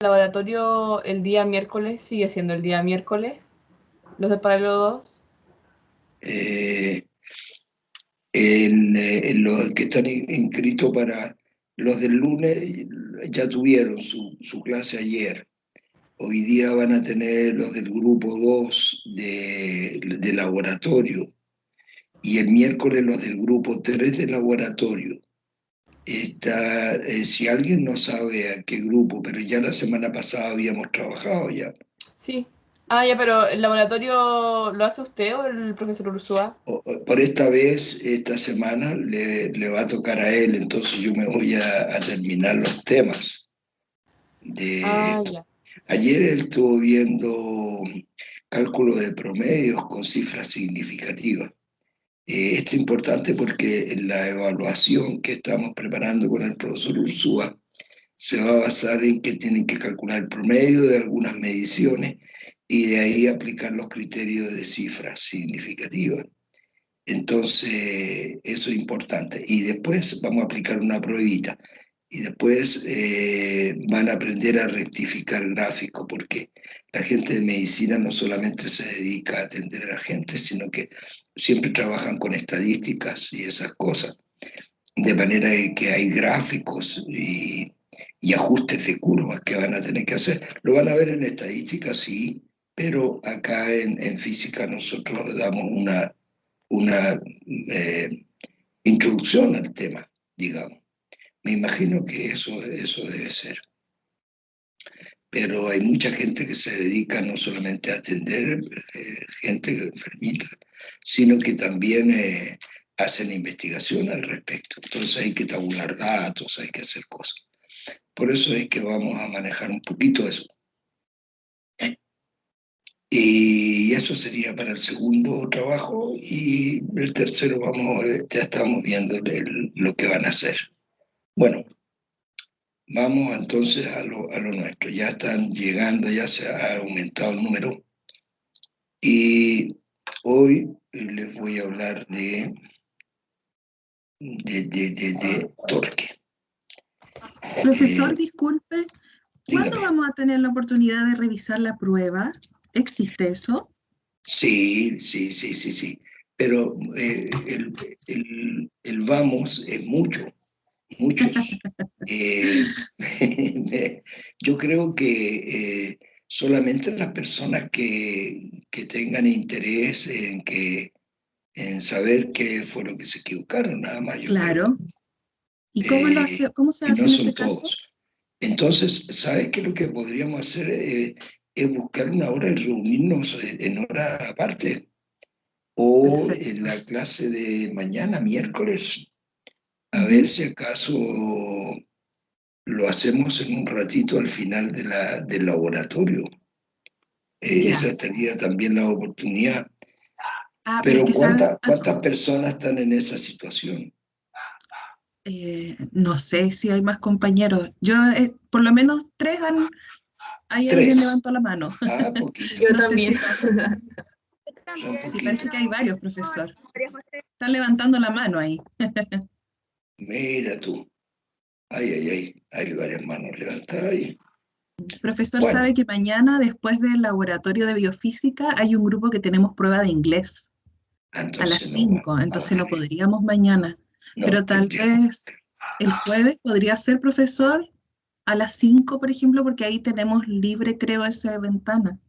laboratorio el día miércoles sigue siendo el día miércoles, los de paralelo 2. Eh, los que están inscritos para los del lunes ya tuvieron su clase ayer. Hoy día van a tener los del grupo 2 de laboratorio y el miércoles los del grupo 3 de laboratorio. Si alguien no sabe a qué grupo, pero ya la semana pasada habíamos trabajado ya. Sí. Ah, ya, pero ¿el laboratorio lo hace usted o el profesor Ursúa? Por esta vez, esta semana, le va a tocar a él, entonces yo me voy a terminar los temas de Ah, esto. ya. Ayer él estuvo viendo cálculo de promedios con cifras significativas. Esto es importante porque en la evaluación que estamos preparando con el profesor Ursúa se va a basar en que tienen que calcular el promedio de algunas mediciones y de ahí aplicar los criterios de cifras significativas. Entonces, eso es importante. Y después vamos a aplicar una pruebita. Y después van a aprender a rectificar gráficos, porque la gente de medicina no solamente se dedica a atender a la gente, sino que siempre trabajan con estadísticas y esas cosas. De manera que hay gráficos y ajustes de curvas que van a tener que hacer. Lo van a ver en estadística, sí, pero acá en física nosotros damos una introducción al tema, digamos. Me imagino que eso debe ser. Pero hay mucha gente que se dedica no solamente a atender gente enfermita, sino que también hacen investigación al respecto. Entonces hay que tabular datos, hay que hacer cosas. Por eso es que vamos a manejar un poquito eso. Y eso sería para el segundo trabajo y el tercero ya estamos viendo lo que van a hacer. Bueno, vamos entonces a lo nuestro. Ya están llegando, ya se ha aumentado el número. Y hoy les voy a hablar de Torque. Profesor, disculpe, ¿cuándo Dígame. vamos a tener la oportunidad de revisar la prueba? ¿Existe eso? Sí, sí, sí, sí, sí. Pero el vamos es muchos. Eh, yo creo que solamente las personas que tengan interés en saber qué fue lo que se equivocaron, nada más, yo creo. Claro. ¿Y cómo se Y hace no en ese son caso? todos. Entonces, ¿sabes qué? Lo que podríamos hacer es buscar una hora y reunirnos en hora aparte o en Perfecto. la clase de mañana, miércoles, a ver Ujú. si acaso lo hacemos en un ratito al final del laboratorio. Esa Ya. sería también la oportunidad. Ah, pero es Pero que sabe ¿cuántas algo. personas están en esa situación? No sé si hay más compañeros. Por lo menos hay alguien Tres. levantó la mano. Ah, poquito. Yo No sé también. si más. Son Sí, parece poquitos. que hay varios, profesor. Están levantando la mano ahí. Mira tú. Ay, ay, ay. Hay varias manos levantadas ahí. Profesor, Bueno, sabe que mañana, después del laboratorio de biofísica, hay un grupo que tenemos prueba de inglés a las entonces no 5, vamos entonces a no tener. podríamos mañana. No, Pero tal tendríamos vez el jueves podría ser, profesor, a las 5, por ejemplo, porque ahí tenemos libre, creo, esa ventana.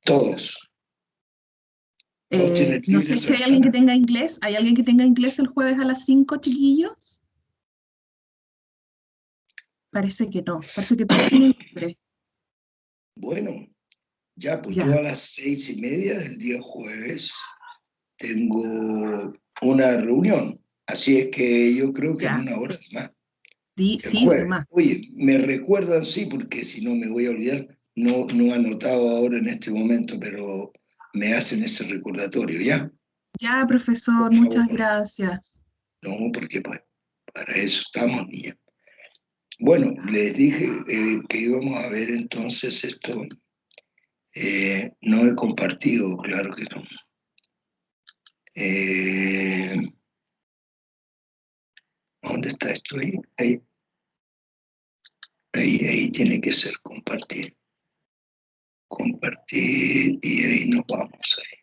todos. Todos tienen No libre sé esa si hay alguien que ventana. tenga inglés. ¿Hay alguien que tenga inglés el jueves a las 5, chiquillos? Parece que no. Parece que todos tienen libre. Bueno, ya, pues yo Ya, a las 6:30 del día jueves tengo una reunión. Así es que yo creo que en ya. una hora más, el Sí, de jueves. más. Oye, me recuerdan, sí, porque si no me voy a olvidar. No he anotado ahora en este momento, pero me hacen ese recordatorio, ¿ya? Ya, Por profesor, muchas favor. gracias. No, porque pues, para eso estamos, niña. Bueno, les dije que íbamos a ver entonces esto. No he compartido, claro que no. Eh, ¿Dónde está esto ahí? Ahí. Ahí tiene que ser compartir. Compartir y ahí nos vamos ahí.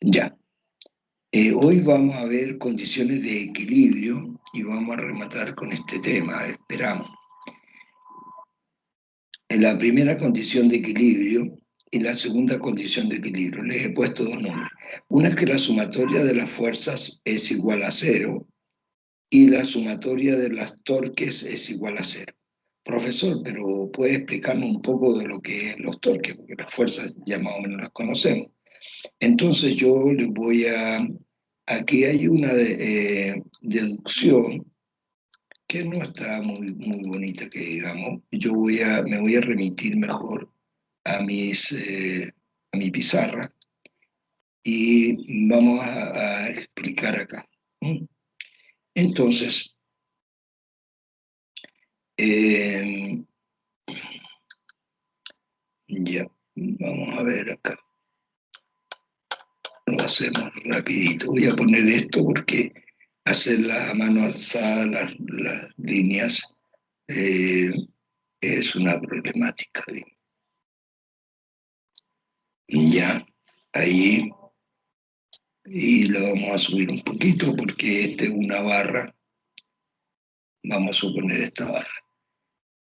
Ya. Hoy vamos a ver condiciones de equilibrio y vamos a rematar con este tema, esperamos. En la primera condición de equilibrio y la segunda condición de equilibrio. Les he puesto dos nombres. Una es que la sumatoria de las fuerzas es igual a 0 y la sumatoria de las torques es igual a 0. Profesor, pero ¿puede explicarnos un poco de lo que es los torques? Porque las fuerzas ya más o menos las conocemos. Entonces yo les voy a... Aquí hay una deducción que no está muy bonita, que digamos. Me voy a remitir mejor a mi pizarra y vamos a explicar acá. Entonces, ya, vamos a ver acá. Lo hacemos rapidito. Voy a poner esto porque hacerlas a mano alzada las líneas es una problemática. Ya, ahí, y lo vamos a subir un poquito porque esta es una barra. Vamos a suponer esta barra.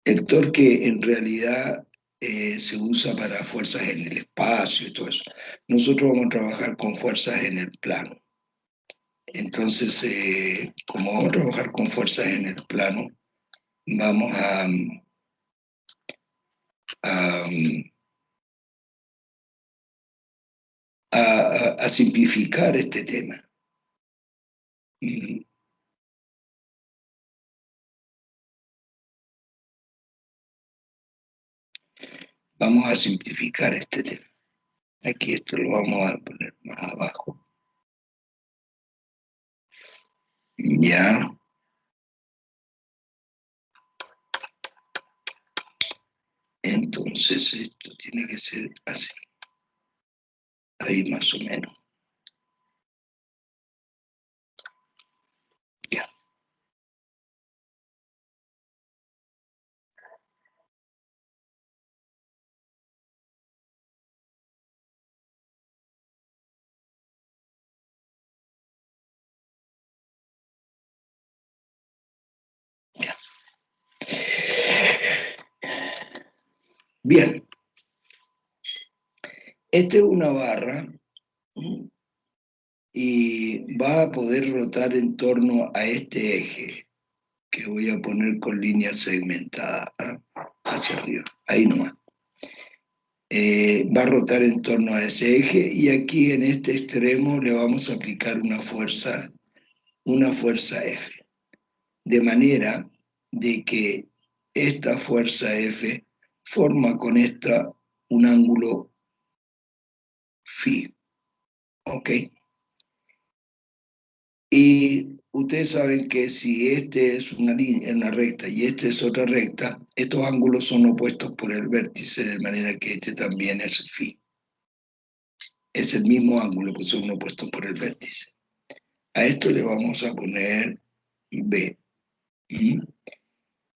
El torque en realidad se usa para fuerzas en el espacio y todo eso. Nosotros vamos a trabajar con fuerzas en el plano. Entonces, como vamos a trabajar con fuerzas en el plano, vamos a simplificar este tema. Vamos a simplificar este tema. Aquí esto lo vamos a poner más abajo. Ya. Entonces esto tiene que ser así. Ahí más o menos. Ya. Ya. Bien. Esta es una barra y va a poder rotar en torno a este eje que voy a poner con línea segmentada hacia arriba, ahí nomás. Va a rotar en torno a ese eje y aquí en este extremo le vamos a aplicar una fuerza F, de manera de que esta fuerza F forma con esta un ángulo phi, ¿ok? Y ustedes saben que si este es una línea, una recta y este es otra recta, estos ángulos son opuestos por el vértice, de manera que este también es phi. Es el mismo ángulo, pues son opuestos por el vértice. A esto le vamos a poner B.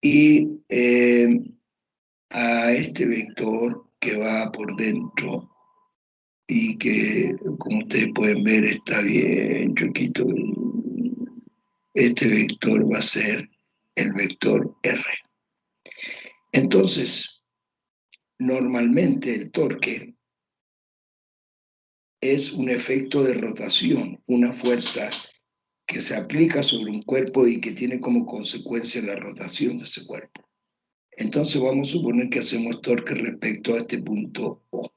Y a este vector que va por dentro y que, como ustedes pueden ver, está bien chiquito. Este vector va a ser el vector R. Entonces, normalmente el torque es un efecto de rotación, una fuerza que se aplica sobre un cuerpo y que tiene como consecuencia la rotación de ese cuerpo. Entonces vamos a suponer que hacemos torque respecto a este punto O.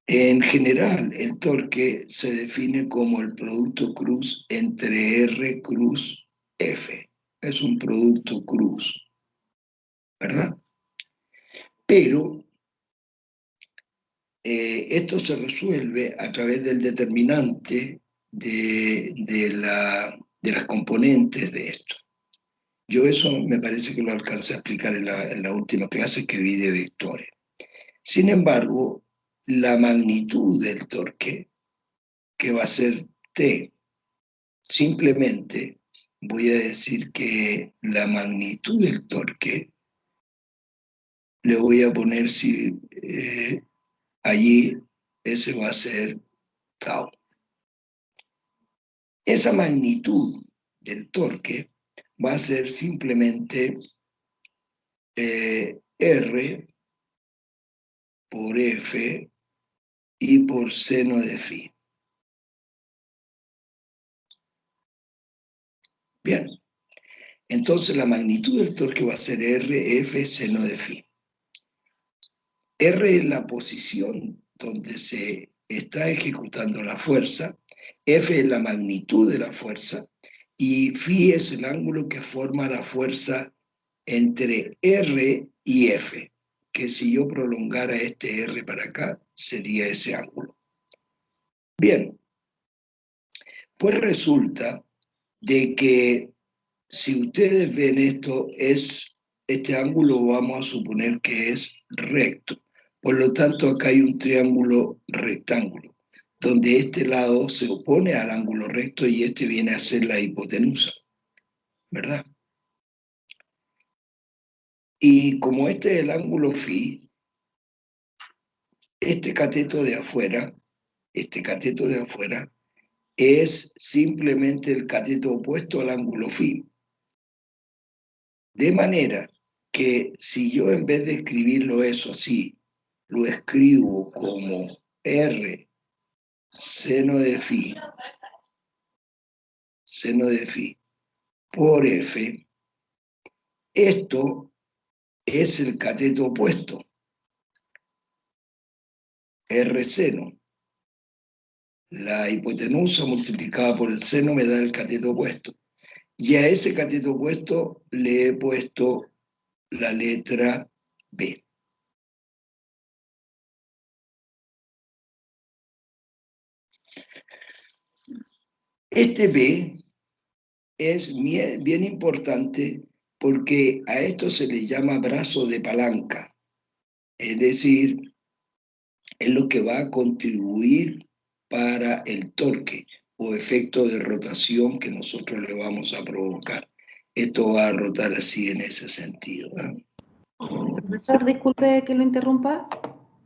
En general, el torque se define como el producto cruz entre R cruz F. Es un producto cruz, ¿verdad? Pero esto se resuelve a través del determinante de las componentes de esto. Yo eso me parece que lo alcancé a explicar en la última clase que vi de vectores. Sin embargo, la magnitud del torque, que va a ser T, simplemente voy a decir que la magnitud del torque, le voy a poner allí, ese va a ser tau. Esa magnitud del torque va a ser simplemente R por F y por seno de phi. Bien, entonces la magnitud del torque va a ser R, F, seno de phi. R es la posición donde se está ejecutando la fuerza, F es la magnitud de la fuerza y phi es el ángulo que forma la fuerza entre R y F, que si yo prolongara este R para acá, sería ese ángulo. Bien, pues resulta de que si ustedes ven esto, este ángulo vamos a suponer que es recto. Por lo tanto, acá hay un triángulo rectángulo, donde este lado se opone al ángulo recto y este viene a ser la hipotenusa, ¿verdad? Y como este es el ángulo phi, este cateto de afuera es simplemente el cateto opuesto al ángulo phi. De manera que si yo en vez de escribirlo eso así, lo escribo como R seno de phi por F, esto es el cateto opuesto, R seno. La hipotenusa multiplicada por el seno me da el cateto opuesto. Y a ese cateto opuesto le he puesto la letra B. Este B es bien importante porque a esto se le llama brazo de palanca, es decir, es lo que va a contribuir para el torque o efecto de rotación que nosotros le vamos a provocar. Esto va a rotar así en ese sentido, ¿eh? Profesor, disculpe que lo interrumpa,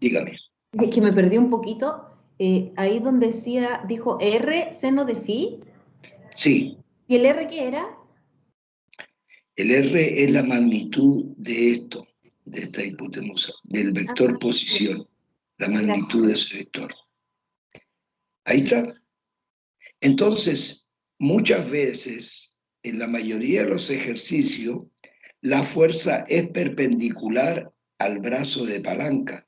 Dígame. es que me perdí un poquito. Ahí donde dijo R, seno de phi. Sí, ¿Y el R qué era? el R es la magnitud de esto, de esta hipotenusa, del vector posición, la magnitud de ese vector. Ahí está. Entonces, muchas veces, en la mayoría de los ejercicios, la fuerza es perpendicular al brazo de palanca.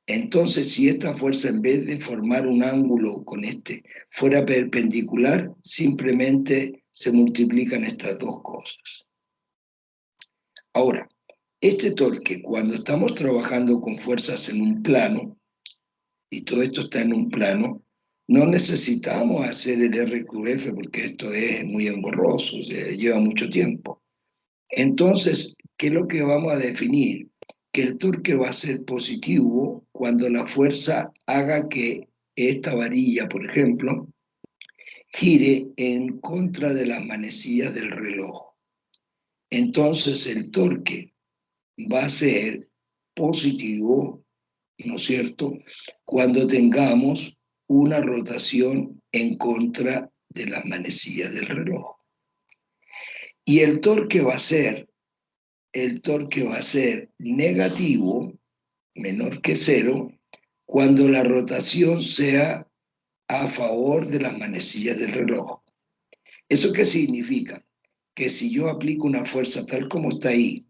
Entonces, si esta fuerza, en vez de formar un ángulo con este, fuera perpendicular, simplemente se multiplican estas dos cosas. Ahora, este torque, cuando estamos trabajando con fuerzas en un plano, y todo esto está en un plano, no necesitamos hacer el RQF porque esto es muy engorroso, lleva mucho tiempo. Entonces, ¿qué es lo que vamos a definir? Que el torque va a ser positivo cuando la fuerza haga que esta varilla, por ejemplo, gire en contra de las manecillas del reloj. Entonces el torque va a ser positivo, ¿no es cierto?, cuando tengamos una rotación en contra de las manecillas del reloj. Y el torque va a ser negativo, menor que cero, cuando la rotación sea a favor de las manecillas del reloj. ¿Eso qué significa? Que si yo aplico una fuerza tal como está ahí,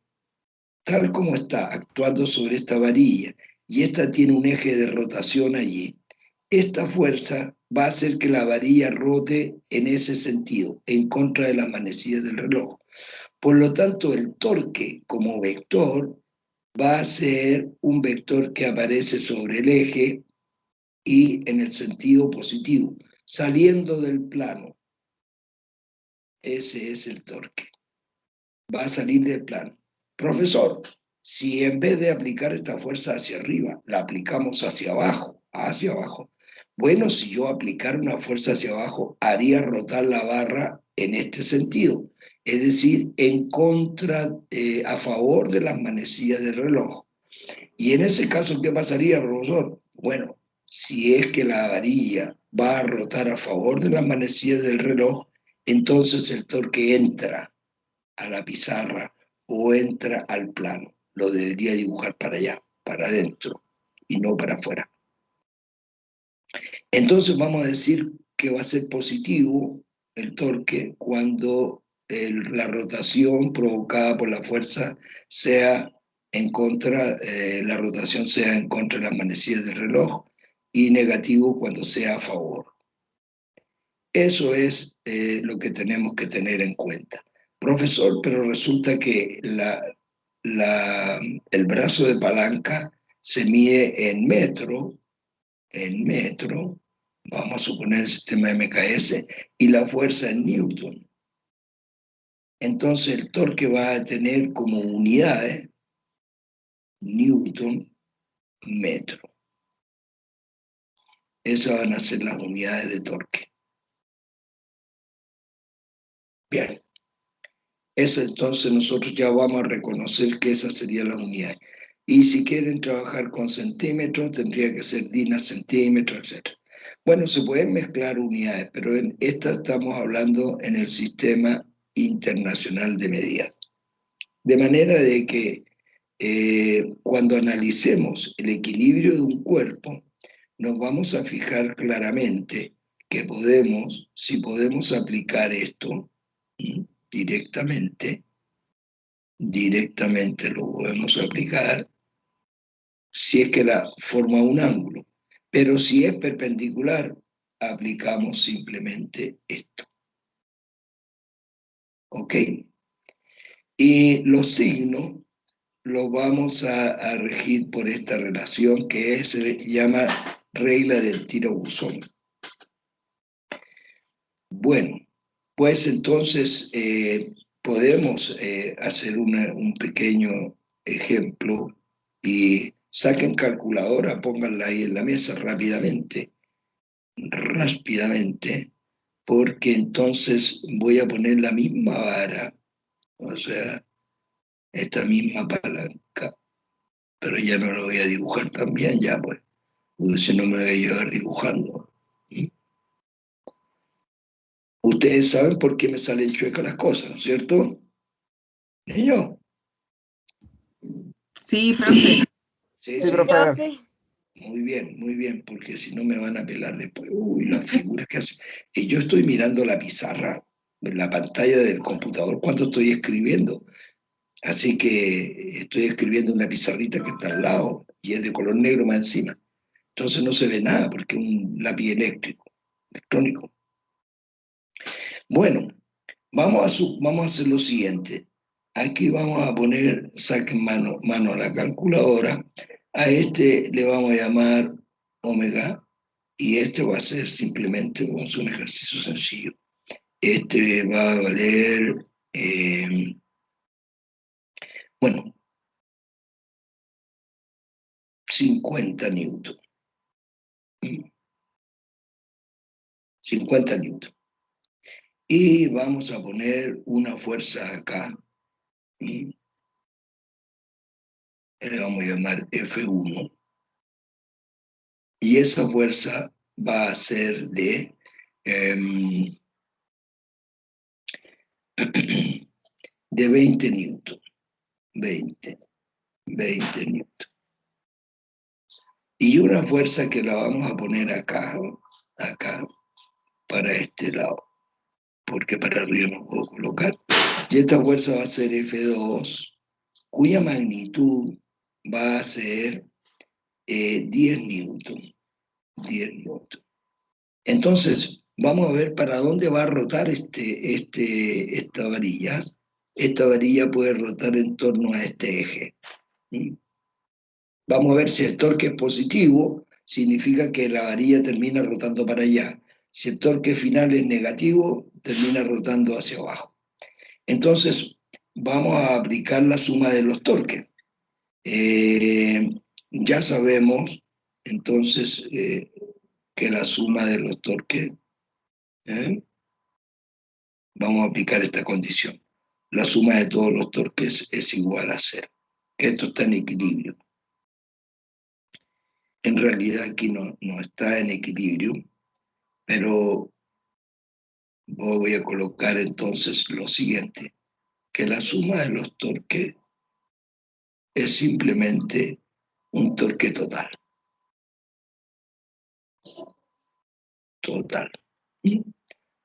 tal como está actuando sobre esta varilla, y esta tiene un eje de rotación allí, esta fuerza va a hacer que la varilla rote en ese sentido, en contra de las manecillas del reloj. Por lo tanto, el torque como vector va a ser un vector que aparece sobre el eje y en el sentido positivo, saliendo del plano. Ese es el torque. Va a salir del plano. Profesor, si en vez de aplicar esta fuerza hacia arriba, la aplicamos hacia abajo, bueno, si yo aplicara una fuerza hacia abajo, haría rotar la barra en este sentido, es decir, en contra, a favor de las manecillas del reloj. Y en ese caso, ¿qué pasaría, profesor? Bueno, si es que la varilla va a rotar a favor de las manecillas del reloj, entonces el torque entra a la pizarra o entra al plano. Lo debería dibujar para allá, para adentro, y no para afuera. Entonces vamos a decir que va a ser positivo el torque cuando la rotación provocada por la fuerza sea en contra, la rotación sea en contra de las manecillas del reloj, y negativo cuando sea a favor. Eso es lo que tenemos que tener en cuenta. Profesor, pero resulta que el brazo de palanca se mide en metro, vamos a suponer el sistema MKS, y la fuerza en Newton. Entonces el torque va a tener como unidades Newton, metro. Esas van a ser las unidades de torque. Bien. Eso entonces nosotros ya vamos a reconocer que esas serían las unidades. Y si quieren trabajar con centímetros, tendría que ser DIN a centímetro, etc. Bueno, se pueden mezclar unidades, pero en esta estamos hablando en el sistema internacional de medida. De manera de que cuando analicemos el equilibrio de un cuerpo, nos vamos a fijar claramente que podemos, si podemos aplicar esto directamente lo podemos aplicar si es que la forma un ángulo. Pero si es perpendicular, aplicamos simplemente esto. ¿Ok? Y los signos los vamos a regir por esta relación que se llama regla del tiro buzón. Bueno, pues entonces podemos hacer un pequeño ejemplo y saquen calculadora, pónganla ahí en la mesa rápidamente, porque entonces voy a poner la misma vara, o sea, esta misma palanca, pero ya no lo voy a dibujar también, ya pues, porque si no me voy a llevar dibujando. Ustedes saben por qué me salen chuecas las cosas, ¿no es cierto? ¿Niño? Sí, profe. Sí, Sí, sí. profe. Muy bien, porque si no me van a pelar después. Uy, las figuras que hacen. Y yo estoy mirando la pizarra, la pantalla del computador cuando estoy escribiendo. Así que estoy escribiendo una pizarrita que está al lado y es de color negro más encima. Entonces no se ve nada porque es un lápiz electrónico. Bueno, vamos a hacer lo siguiente. Aquí vamos a poner, saquen mano a la calculadora. A este le vamos a llamar omega y este va a ser simplemente, vamos a hacer un ejercicio sencillo. Este va a valer, bueno, 50 newton. 50 newton. Y vamos a poner una fuerza acá. Le vamos a llamar F1. Y esa fuerza va a ser de de 20 newton. 20 newton. Y una fuerza que la vamos a poner acá, para este lado, porque para arriba no puedo colocar. Y esta fuerza va a ser F2, cuya magnitud va a ser 10 newton. 10 newton. Entonces, vamos a ver para dónde va a rotar esta varilla. Esta varilla puede rotar en torno a este eje. Vamos a ver si el torque es positivo, significa que la varilla termina rotando para allá. Si el torque final es negativo, termina rotando hacia abajo. Entonces, vamos a aplicar la suma de los torques. Ya sabemos, entonces, que la suma de los torques vamos a aplicar esta condición. La suma de todos los torques es igual a 0. Esto está en equilibrio. En realidad aquí no está en equilibrio, pero voy a colocar entonces lo siguiente, que la suma de los torques es simplemente un torque total. Total.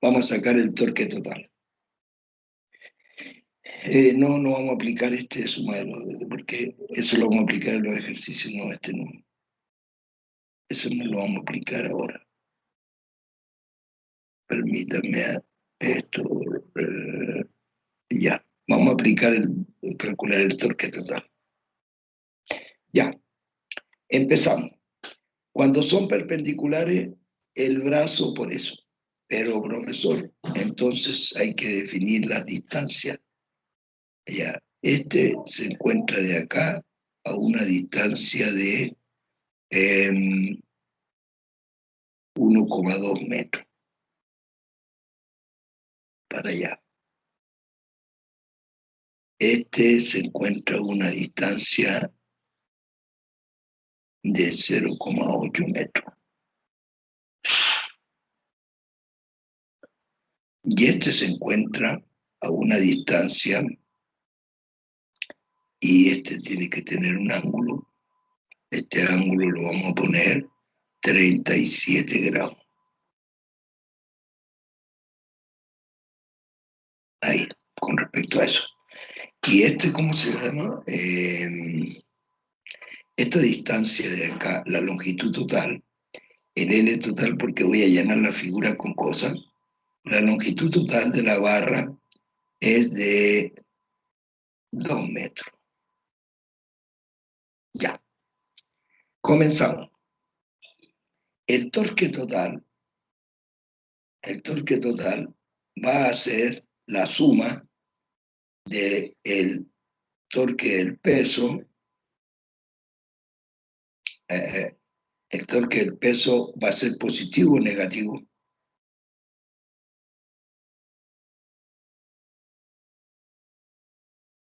Vamos a sacar el torque total. No vamos a aplicar este suma de los, porque eso lo vamos a aplicar en los ejercicios, no, este no. Eso no lo vamos a aplicar ahora. Permítanme esto. Ya, vamos a aplicar calcular el torque total. Ya, empezamos. Cuando son perpendiculares, el brazo por eso. Pero, profesor, entonces hay que definir las distancias. Ya, este se encuentra de acá a una distancia de 1,2 metros. Para allá. Este se encuentra a una distancia de 0,8 metros. Y este se encuentra a una distancia, y este tiene que tener un ángulo. Este ángulo lo vamos a poner 37 grados. Ahí, con respecto a eso. Y este, ¿cómo se llama? Esta distancia de acá, la longitud total, el L total, porque voy a llenar la figura con cosas. La longitud total de la barra es de 2 metros. Ya. Comenzamos. El torque total va a ser la suma del torque del peso. El torque del peso va a ser positivo o negativo.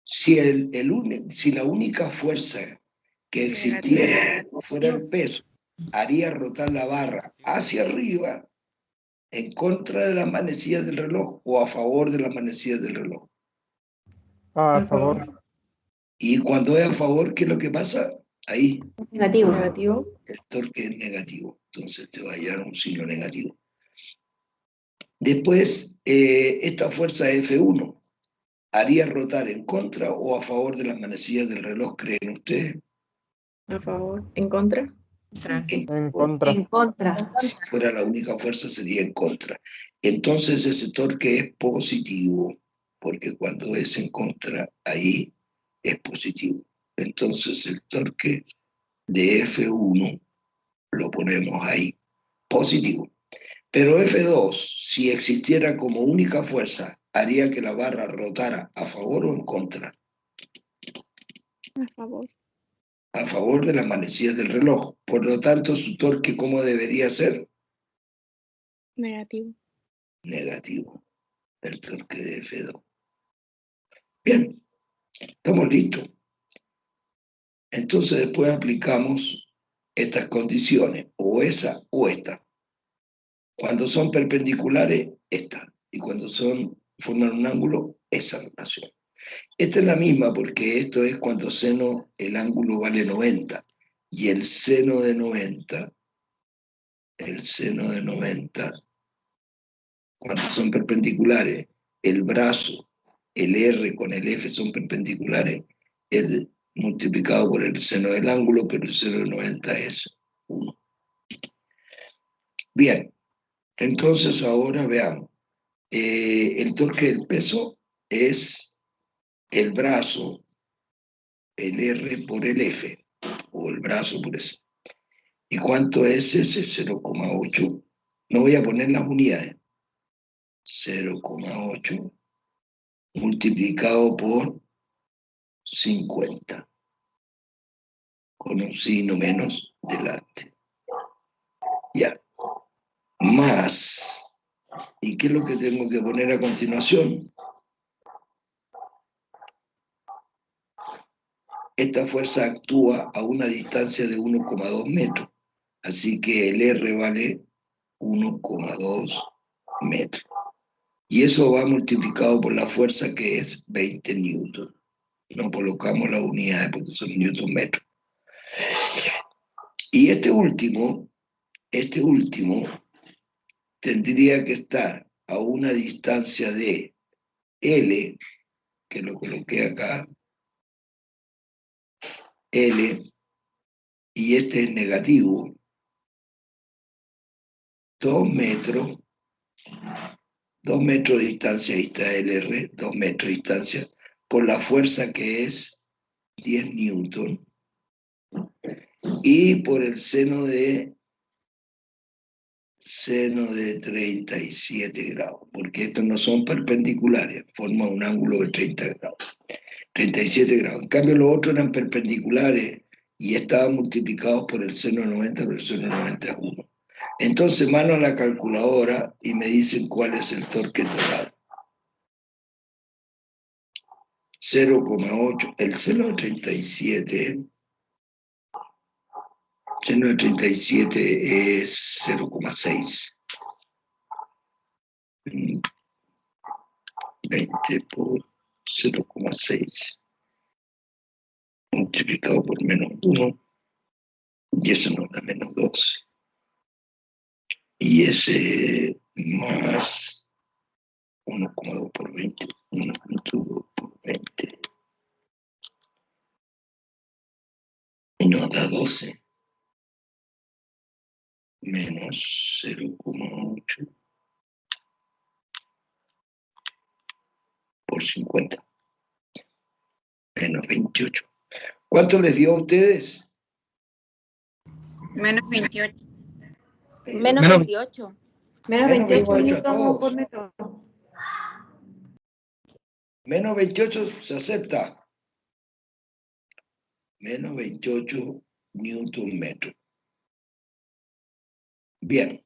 Si la única fuerza que existiera fuera el peso, haría rotar la barra hacia arriba en contra de las manecillas del reloj o a favor de las manecillas del reloj. A favor. Y cuando es a favor, ¿qué es lo que pasa? Ahí Negativo. el torque es negativo. Entonces te va a llevar un signo negativo. Después, esta fuerza F1 haría rotar en contra o a favor de las manecillas del reloj, ¿creen ustedes? A favor. ¿En contra? En contra. En contra. Si fuera la única fuerza, sería en contra. Entonces ese torque es positivo, porque cuando es en contra, ahí es positivo. Entonces el torque de F1 lo ponemos ahí, positivo. Pero F2, si existiera como única fuerza, haría que la barra rotara a favor o en contra. A favor. A favor de las manecillas del reloj. Por lo tanto, su torque, ¿cómo debería ser? Negativo. Negativo. El torque de F2. Bien, estamos listos. Entonces después aplicamos estas condiciones, o esa o esta. Cuando son perpendiculares, esta. Y cuando forman un ángulo, esa relación. Esta es la misma porque esto es cuando seno, el ángulo vale 90. Y el seno de 90, cuando son perpendiculares, el brazo, el R con el F son perpendiculares, el multiplicado por el seno del ángulo, pero el seno de 90 es 1. Bien, entonces ahora veamos. El torque del peso es el brazo, el R por el F, o el brazo por ese. ¿Y cuánto es ese? 0,8. No voy a poner las unidades. 0,8 multiplicado por 50, con un signo menos delante. Ya. Más ¿Y qué es lo que tengo que poner a continuación? Esta fuerza actúa a una distancia de 1,2 metros. Así que el R vale 1,2 metros. Y eso va multiplicado por la fuerza que es 20 newton. No colocamos las unidades porque son newton metros. Y este último tendría que estar a una distancia de L, que lo coloqué acá, L, y este es negativo, 2 metros, 2 metros de distancia, ahí está el R, 2 metros de distancia, por la fuerza que es 10 newton, y por el seno de 37 grados, porque estos no son perpendiculares, forman un ángulo de 30 grados, 37 grados. En cambio los otros eran perpendiculares y estaban multiplicados por el seno de 90, pero el seno de 90 es 1. Entonces mano a la calculadora y me dicen cuál es el torque total. 0,8, el seno de 37, seno de 37 es 0,6. 20 por 0,6 multiplicado por menos 1, y eso nos da menos 12. Y ese más 1,2 por 20, 1,2 por 20, y nos da 12, menos 0,8 por 50, menos 28. ¿Cuánto les dio a ustedes? Menos 28. Menos 28. Menos 28 a newton todos. por metro. Menos 28 se acepta. Menos 28 newton metro. Bien.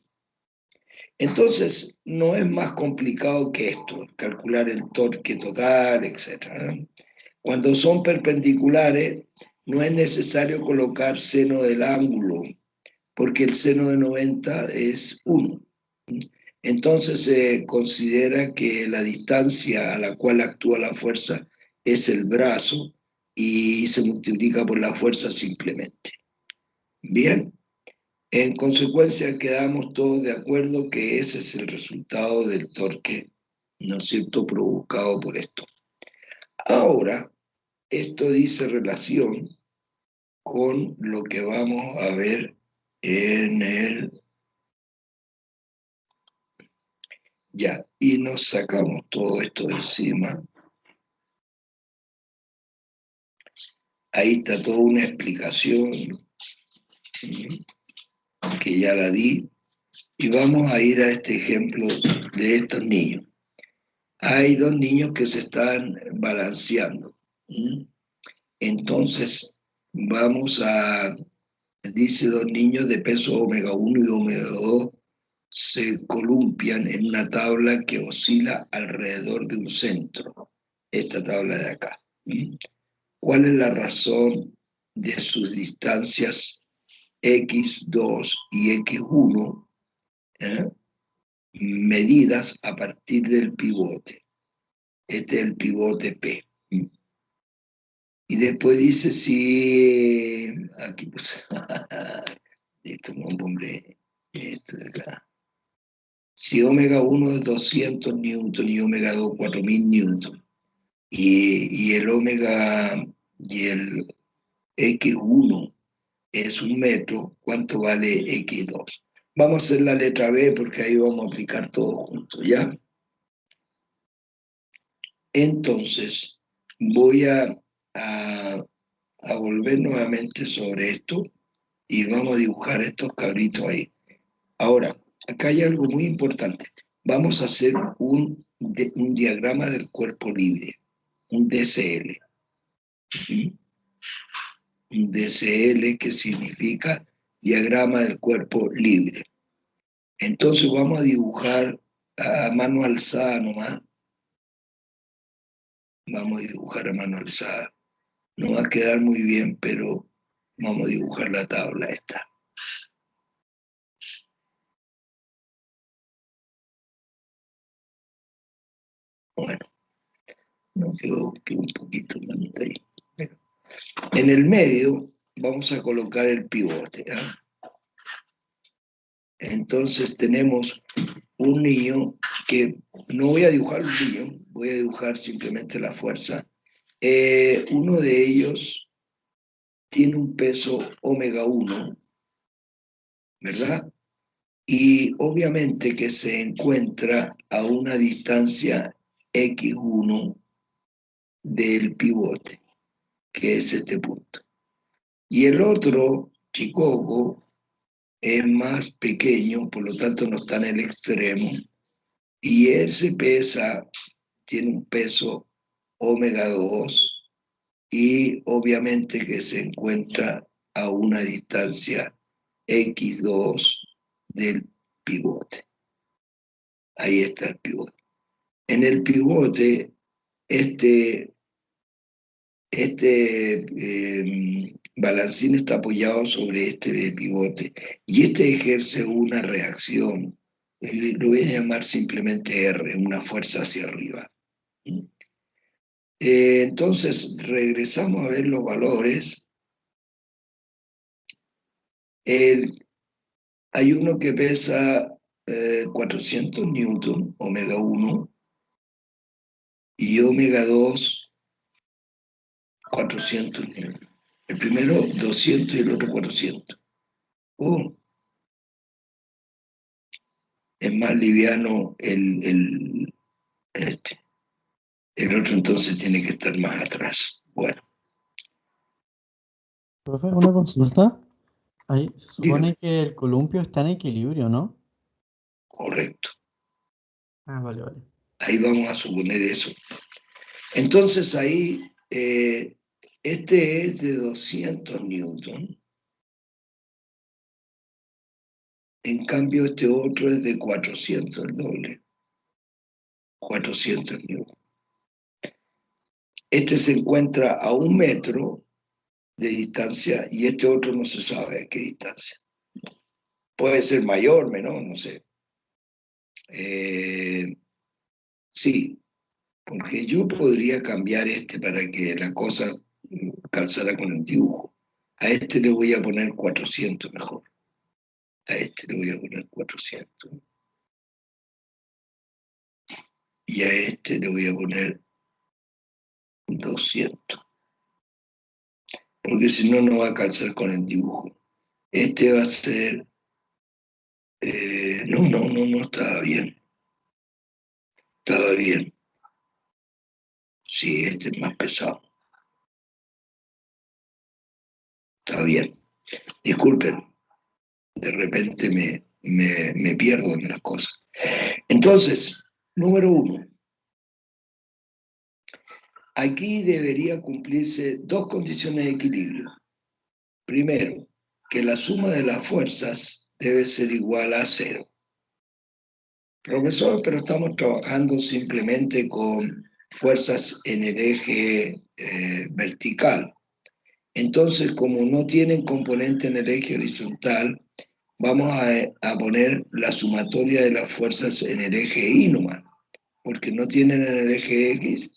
Entonces, no es más complicado que esto, calcular el torque total, etc. Cuando son perpendiculares, no es necesario colocar seno del ángulo, porque el seno de 90 es 1. Entonces se considera que la distancia a la cual actúa la fuerza es el brazo y se multiplica por la fuerza simplemente. Bien. En consecuencia, quedamos todos de acuerdo que ese es el resultado del torque, ¿no es cierto?, provocado por esto. Ahora, esto dice relación con lo que vamos a ver en el... Ya, y nos sacamos todo esto de encima. Ahí está toda una explicación que ya la di. Y vamos a ir a este ejemplo de estos niños. Hay dos niños que se están balanceando. Entonces, dice dos niños de peso omega 1 y omega 2 se columpian en una tabla que oscila alrededor de un centro, esta tabla de acá. ¿Cuál es la razón de sus distancias X2 y X1 medidas a partir del pivote? Este es el pivote P. Y después dice si... Aquí pues... esto no, hombre. Esto de acá. Si omega 1 es 200 newton y omega 2 4000 newton. Y el omega y el X1 es 1 metro, ¿cuánto vale X2? Vamos a hacer la letra B porque ahí vamos a aplicar todo junto, ¿ya? Entonces, voy a volver nuevamente sobre esto y vamos a dibujar estos cabritos ahí. Ahora, acá hay algo muy importante. Vamos a hacer un diagrama del cuerpo libre, un DCL. Un DCL que significa diagrama del cuerpo libre. Entonces vamos a dibujar a mano alzada nomás. Vamos a dibujar a mano alzada. No va a quedar muy bien, pero vamos a dibujar la tabla esta. Bueno, nos quedó un poquito más ahí. Bueno, en el medio vamos a colocar el pivote. ¿Ah? Entonces tenemos un niño que no voy a dibujar un niño, voy a dibujar simplemente la fuerza. Uno de ellos tiene un peso omega 1, ¿verdad? Y obviamente que se encuentra a una distancia x1 del pivote, que es este punto. Y el otro, Chicoco, es más pequeño, por lo tanto no está en el extremo, y ese tiene un peso omega 2 y obviamente que se encuentra a una distancia x2 del pivote. Ahí está el pivote. En el pivote, balancín está apoyado sobre este pivote y este ejerce una reacción, lo voy a llamar simplemente R, una fuerza hacia arriba. Entonces, regresamos a ver los valores. Hay uno que pesa 400 newton, omega 1, y omega 2, 400 newton. El primero 200 y el otro 400. Es más liviano este. El otro entonces tiene que estar más atrás. Bueno, Profe, una consulta. Ahí se dígame, supone que el columpio está en equilibrio, ¿no? correcto. Ah, vale, vale. Ahí vamos a suponer eso. Entonces ahí, este es de 200 newton. En cambio, este otro es de 400, el doble. 400 newton. Este se encuentra a 1 metro de distancia y este otro no se sabe a qué distancia. Puede ser mayor, menor, no sé. Sí, porque yo podría cambiar este para que la cosa calzara con el dibujo. A este le voy a poner 400 mejor. A este le voy a poner 400. Y a este le voy a poner 200. Porque si no, no va a calzar con el dibujo. Este va a ser... no estaba bien. Estaba bien. Sí, este es más pesado. Está bien. Disculpen, de repente me pierdo en las cosas. Entonces, número 1. Aquí debería cumplirse 2 condiciones de equilibrio. Primero, que la suma de las fuerzas debe ser igual a 0. Profesor, pero estamos trabajando simplemente con fuerzas en el eje vertical. Entonces, como no tienen componente en el eje horizontal, vamos a poner la sumatoria de las fuerzas en el eje Y nomás, porque no tienen en el eje X,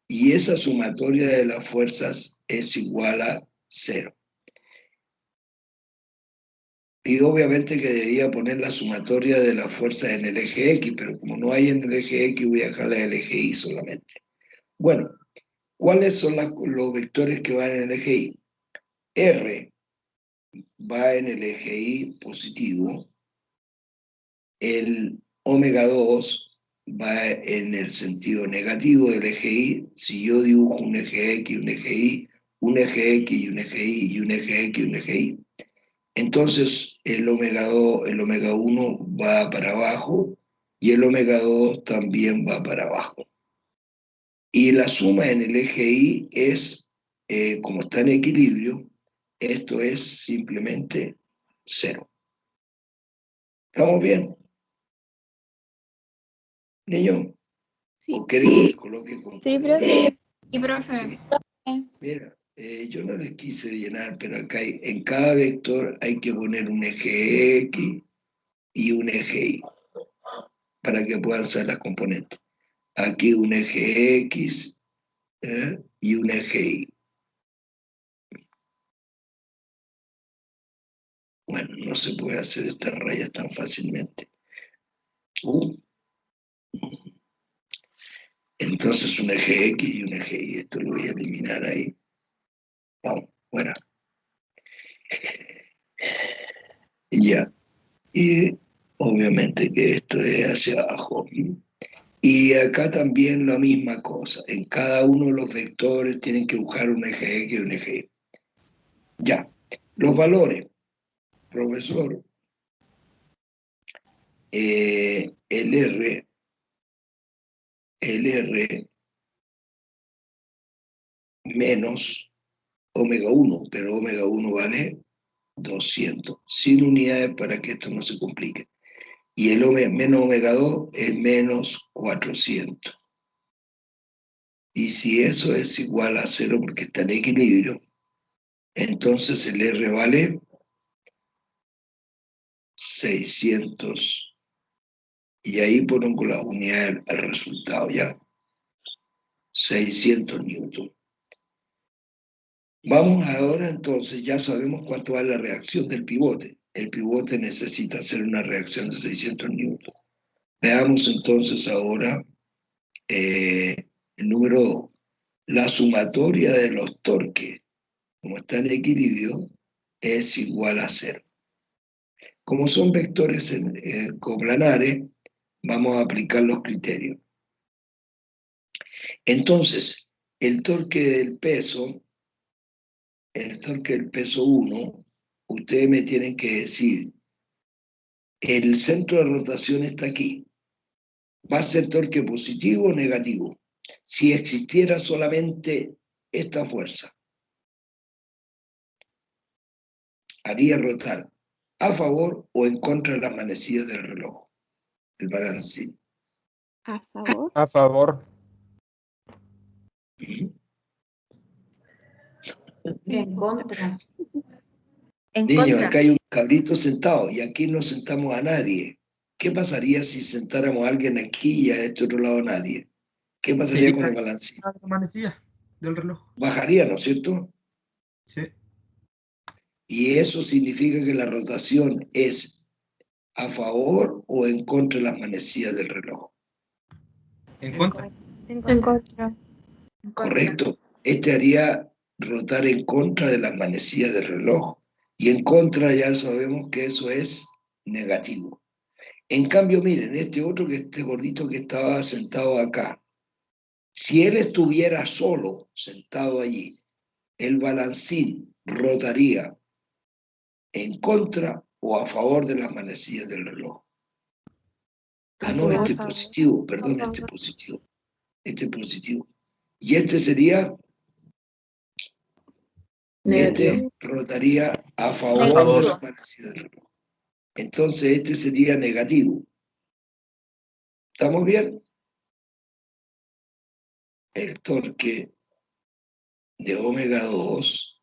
y esa sumatoria de las fuerzas es igual a 0. Y obviamente que debía poner la sumatoria de las fuerzas en el eje X, pero como no hay en el eje X, voy a dejarla en el eje Y solamente. Bueno, ¿cuáles son los vectores que van en el eje Y? R va en el eje Y positivo, el omega 2 va en el sentido negativo del eje Y. Si yo dibujo un eje X, un eje Y, un eje X y un eje Y, y un eje X y un eje Y, entonces el omega 2, el omega 1 va para abajo y el omega 2 también va para abajo. Y la suma en el eje Y es, como está en equilibrio, esto es simplemente 0. ¿Estamos bien? Niño, Sí. ¿o quieren que les coloque con Sí, colores? profe. Sí, profe. Sí. Mira, yo no les quise llenar, pero acá en cada vector hay que poner un eje X y un eje Y para que puedan ser las componentes. Aquí un eje X y un eje Y. Bueno, no se puede hacer estas rayas tan fácilmente. Entonces un eje X y un eje Y. Esto lo voy a eliminar ahí. Vamos, fuera. Y ya. Y obviamente que esto es hacia abajo. Y acá también la misma cosa. En cada uno de los vectores tienen que buscar un eje X y un eje Y. Ya. Los valores. Profesor, el R menos omega 1, pero omega 1 vale 200, sin unidades para que esto no se complique. Y el menos omega 2 es menos 400. Y si eso es igual a 0 porque está en equilibrio, entonces el R vale 600. Y ahí pongo las unidades al resultado ya. 600 newton. Vamos ahora entonces, ya sabemos cuánto va la reacción del pivote. El pivote necesita hacer una reacción de 600 newton. Veamos entonces ahora el número 2. La sumatoria de los torques, como está en equilibrio, es igual a 0. Como son vectores coplanares, vamos a aplicar los criterios. Entonces, el torque del peso 1, ustedes me tienen que decir, el centro de rotación está aquí. ¿Va a ser torque positivo o negativo? Si existiera solamente esta fuerza, haría rotar a favor o en contra de las manecillas del reloj, el balancín. A favor. A favor. En contra. En Niños, contra. acá hay un cabrito sentado y aquí no sentamos a nadie. ¿Qué pasaría si sentáramos a alguien aquí y a este otro lado nadie? ¿Qué pasaría con el balancín? La manecilla del reloj. Bajaría, ¿no es cierto? Sí. Y eso significa que la rotación es a favor o en contra de las manecillas del reloj. En contra. En contra. Correcto. Este haría rotar en contra de las manecillas del reloj. Y en contra ya sabemos que eso es negativo. En cambio, miren, este gordito que estaba sentado acá, si él estuviera solo, sentado allí, el balancín rotaría en contra o a favor de las manecillas del reloj. Ah, no, este es positivo, perdón, este es positivo. Este es positivo. Y este sería, este rotaría a favor de las manecillas del reloj. Entonces este sería negativo. ¿Estamos bien? El torque de omega 2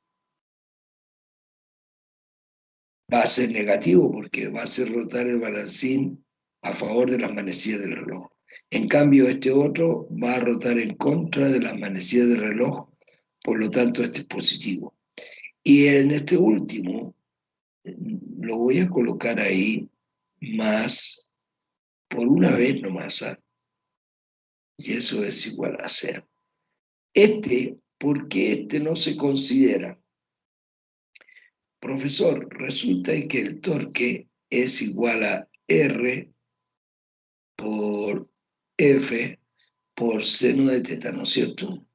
va a ser negativo porque va a hacer rotar el balancín a favor de las manecillas del reloj. En cambio, este otro va a rotar en contra de las manecillas del reloj, por lo tanto, este es positivo. Y en este último, lo voy a colocar ahí más, por una vez nomás, ¿ah? Y eso es igual a 0. ¿Por qué este no se considera? Profesor, resulta que el torque es igual a R por F por seno de teta, ¿no es cierto?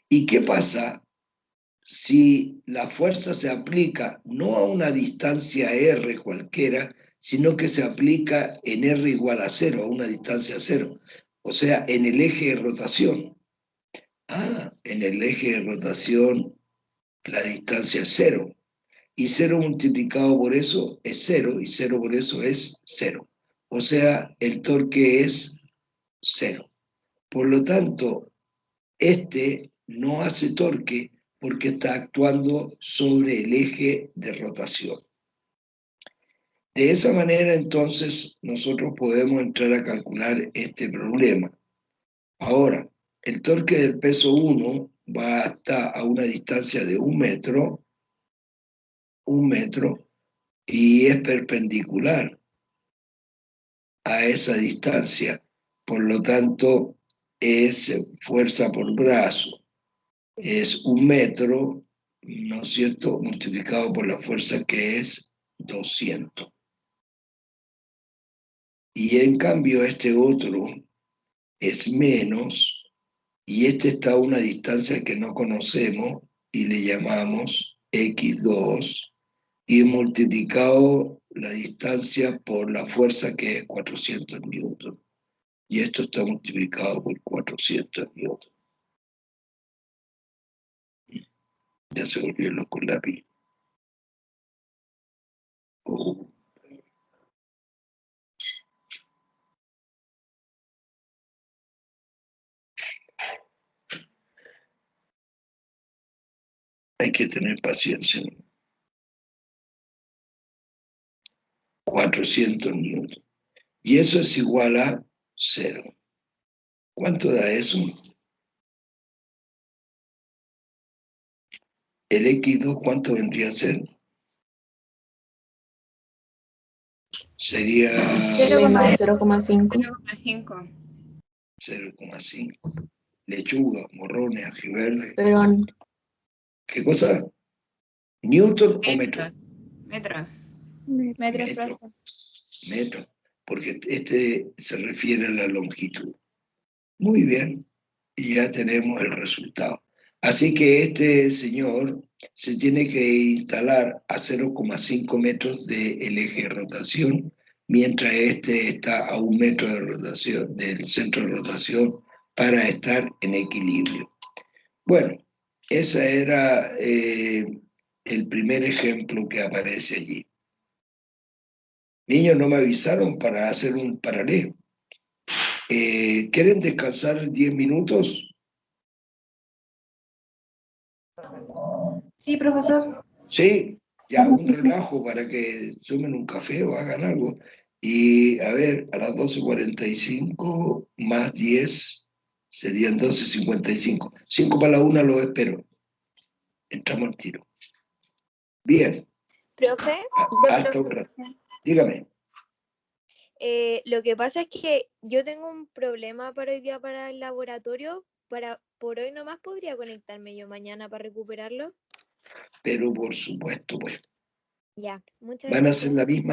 ¿Y qué pasa si la fuerza se aplica no a una distancia R cualquiera, sino que se aplica en R igual a 0, a una distancia 0? O sea, en el eje de rotación. En el eje de rotación la distancia es 0. Y 0 multiplicado por eso es 0, y 0 por eso es 0. O sea, el torque es 0. Por lo tanto, este no hace torque porque está actuando sobre el eje de rotación. De esa manera, entonces, nosotros podemos entrar a calcular este problema. Ahora, el torque del peso 1 va hasta a una distancia de 1 metro, y es perpendicular a esa distancia. Por lo tanto, es fuerza por brazo. Es 1 metro, ¿no es cierto?, multiplicado por la fuerza que es 200. Y en cambio este otro es menos, y este está a una distancia que no conocemos y le llamamos x2, y multiplicado la distancia por la fuerza que es 400 newton. Y esto está multiplicado por 400 newton. Ya se volvió loco el lápiz. Hay que tener paciencia. 400 newton. Y eso es igual a 0. ¿Cuánto da eso? El x2, ¿cuánto vendría a ser? Sería 0,5. 0,5. 0,5. Lechuga, morrones, ajiverde. Pero ¿Qué cosa? ¿Newton o metro? Metros. Metros, Metro. profe. Metro. Porque este se refiere a la longitud. Muy bien. Y ya tenemos el resultado. Así que este señor se tiene que instalar a 0,5 metros del eje de rotación, mientras este está a 1 metro de rotación, del centro de rotación, para estar en equilibrio. Bueno, ese era el primer ejemplo que aparece allí. Niños, no me avisaron para hacer un paralelo. ¿Quieren descansar 10 minutos? Sí, profesor. Sí, ya, un relajo para que tomen un café o hagan algo. Y a ver, a las 12:45 más 10 serían 12:55. 5 para la 1 lo espero. Entramos al tiro. Bien, Profe, hasta un rato. Dígame. lo que pasa es que yo tengo un problema para hoy día para el laboratorio. Por hoy nomás podría conectarme yo mañana para recuperarlo. Pero por supuesto, pues, Ya, muchas van a gracias. hacer la misma